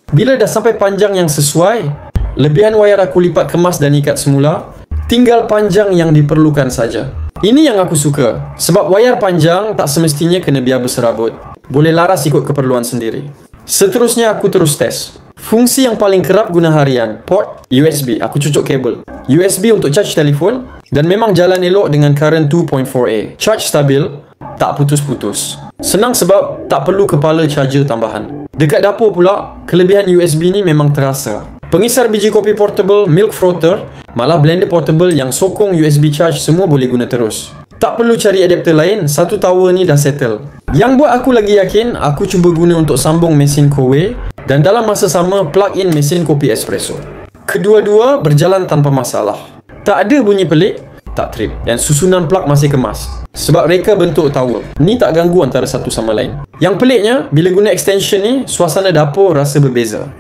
Bila dah sampai panjang yang sesuai, lebihan wayar aku lipat kemas dan ikat semula. Tinggal panjang yang diperlukan saja. Ini yang aku suka, sebab wayar panjang tak semestinya kena biar berserabut. Boleh laras ikut keperluan sendiri. Seterusnya aku terus test. Fungsi yang paling kerap guna harian, port USB. Aku cucuk kabel USB untuk charge telefon dan memang jalan elok dengan current 2.4A. Charge stabil, tak putus-putus. Senang sebab tak perlu kepala charger tambahan. Dekat dapur pula, kelebihan USB ni memang terasa. Pengisar biji kopi portable, milk frother, malah blender portable yang sokong USB charge semua boleh guna terus. Tak perlu cari adapter lain, satu tower ni dah settle. Yang buat aku lagi yakin, aku cuba guna untuk sambung mesin Kowe dan dalam masa sama plug in mesin kopi espresso. Kedua-dua berjalan tanpa masalah. Tak ada bunyi pelik, tak trip, dan susunan plug masih kemas. Sebab reka bentuk tower. Ni tak ganggu antara satu sama lain. Yang peliknya, bila guna extension ni, suasana dapur rasa berbeza.